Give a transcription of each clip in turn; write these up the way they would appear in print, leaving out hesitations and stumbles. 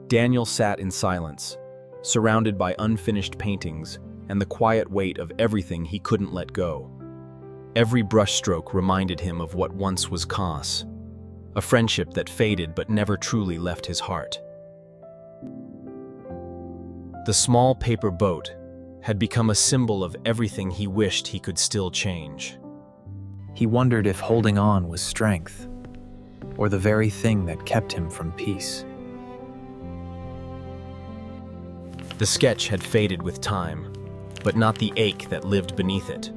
Daniel sat in silence, surrounded by unfinished paintings and the quiet weight of everything he couldn't let go. Every brushstroke reminded him of what once was Kos, a friendship that faded but never truly left his heart. The small paper boat had become a symbol of everything he wished he could still change. He wondered if holding on was strength, or the very thing that kept him from peace. The sketch had faded with time, but not the ache that lived beneath it,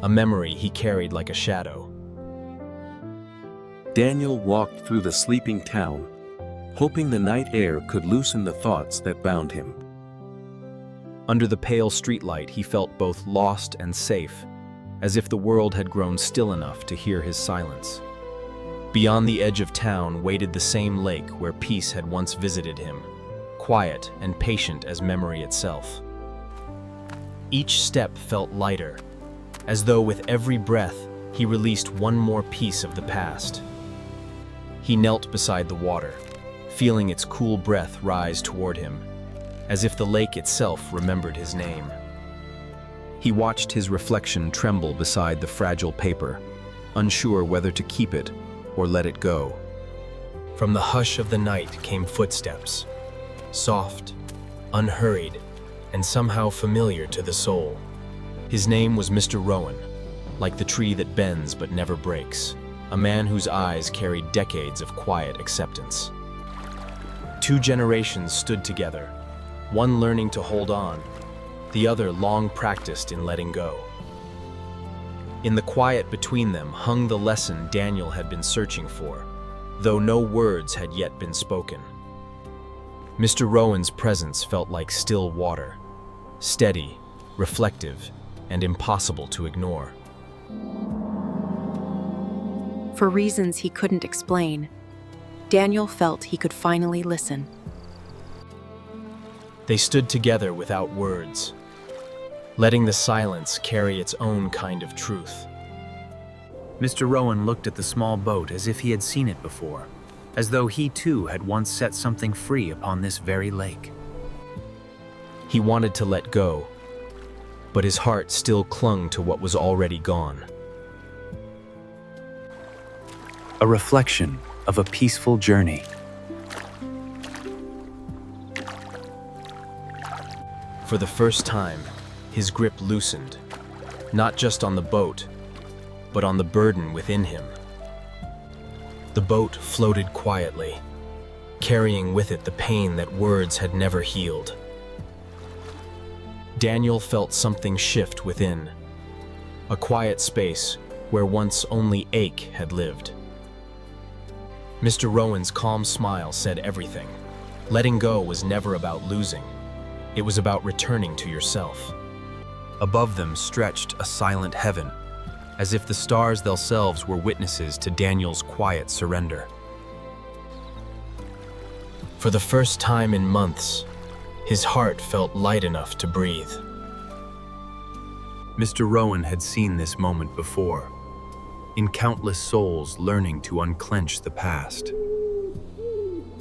a memory he carried like a shadow. Daniel walked through the sleeping town, hoping the night air could loosen the thoughts that bound him. Under the pale streetlight, he felt both lost and safe, as if the world had grown still enough to hear his silence. Beyond the edge of town waited the same lake where peace had once visited him, quiet and patient as memory itself. Each step felt lighter, as though with every breath he released one more piece of the past. He knelt beside the water, feeling its cool breath rise toward him, as if the lake itself remembered his name. He watched his reflection tremble beside the fragile paper, unsure whether to keep it or let it go. From the hush of the night came footsteps, soft, unhurried, and somehow familiar to the soul. His name was Mr. Rowan, like the tree that bends but never breaks, a man whose eyes carried decades of quiet acceptance. Two generations stood together, one learning to hold on, the other long practiced in letting go. In the quiet between them hung the lesson Daniel had been searching for, though no words had yet been spoken. Mr. Rowan's presence felt like still water, steady, reflective, and impossible to ignore. For reasons he couldn't explain, Daniel felt he could finally listen. They stood together without words, letting the silence carry its own kind of truth. Mr. Rowan looked at the small boat as if he had seen it before, as though he too had once set something free upon this very lake. He wanted to let go, but his heart still clung to what was already gone. A reflection of a peaceful journey. For the first time, his grip loosened, not just on the boat, but on the burden within him. The boat floated quietly, carrying with it the pain that words had never healed. Daniel felt something shift within, a quiet space where once only ache had lived. Mr. Rowan's calm smile said everything. Letting go was never about losing. It was about returning to yourself. Above them stretched a silent heaven, as if the stars themselves were witnesses to Daniel's quiet surrender. For the first time in months, his heart felt light enough to breathe. Mr. Rowan had seen this moment before, in countless souls learning to unclench the past.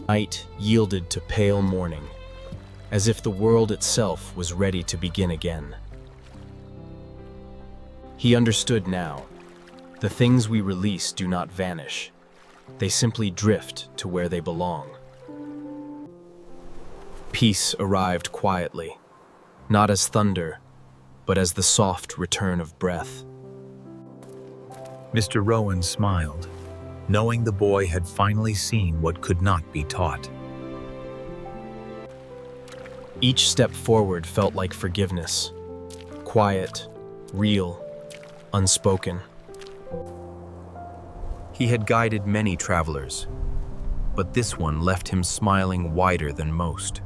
Night yielded to pale morning, as if the world itself was ready to begin again. He understood now. The things we release do not vanish. They simply drift to where they belong. Peace arrived quietly, not as thunder, but as the soft return of breath. Mr. Rowan smiled, knowing the boy had finally seen what could not be taught. Each step forward felt like forgiveness, quiet, real, unspoken. He had guided many travelers, but this one left him smiling wider than most.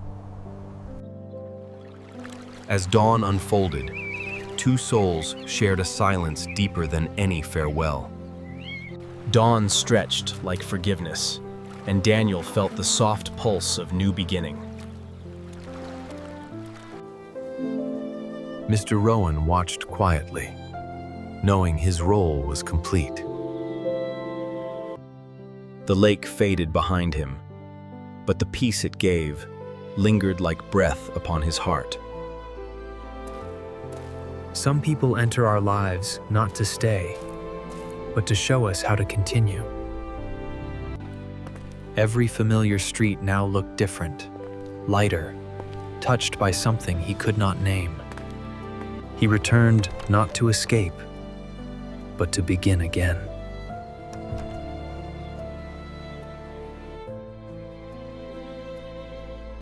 As dawn unfolded, two souls shared a silence deeper than any farewell. Dawn stretched like forgiveness, and Daniel felt the soft pulse of new beginning. Mr. Rowan watched quietly, knowing his role was complete. The lake faded behind him, but the peace it gave lingered like breath upon his heart. Some people enter our lives not to stay, but to show us how to continue. Every familiar street now looked different, lighter, touched by something he could not name. He returned not to escape, but to begin again.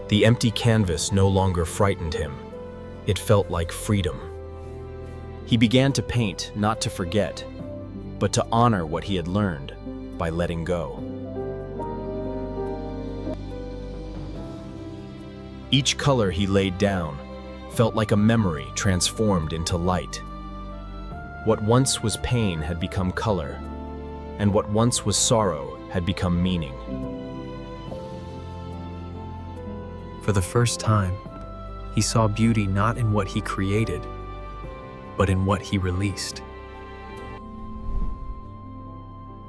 The empty canvas no longer frightened him. It felt like freedom. He began to paint not to forget, but to honor what he had learned by letting go. Each color he laid down felt like a memory transformed into light. What once was pain had become color, and what once was sorrow had become meaning. For the first time, he saw beauty not in what he created, but in what he released.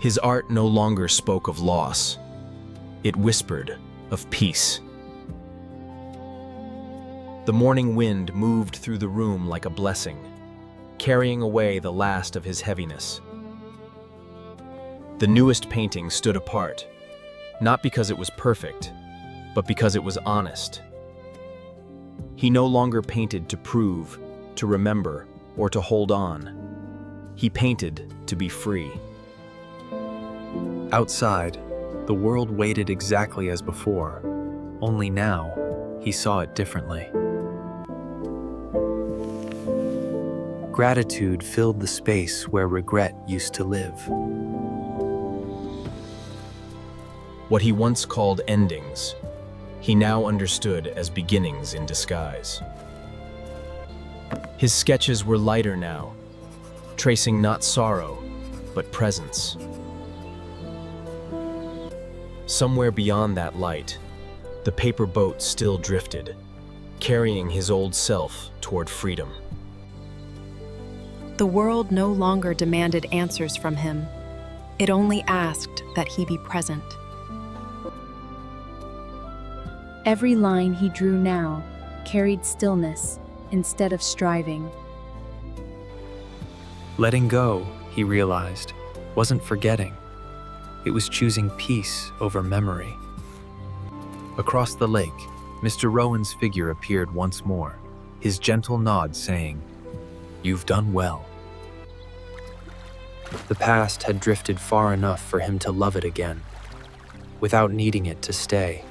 His art no longer spoke of loss. It whispered of peace. The morning wind moved through the room like a blessing, carrying away the last of his heaviness. The newest painting stood apart, not because it was perfect, but because it was honest. He no longer painted to prove, to remember, or to hold on. He painted to be free. Outside, the world waited exactly as before, only now he saw it differently. Gratitude filled the space where regret used to live. What he once called endings, he now understood as beginnings in disguise. His sketches were lighter now, tracing not sorrow, but presence. Somewhere beyond that light, the paper boat still drifted, carrying his old self toward freedom. The world no longer demanded answers from him. It only asked that he be present. Every line he drew now carried stillness instead of striving. Letting go, he realized, wasn't forgetting. It was choosing peace over memory. Across the lake, Mr. Rowan's figure appeared once more, his gentle nod saying, "You've done well." The past had drifted far enough for him to love it again, without needing it to stay.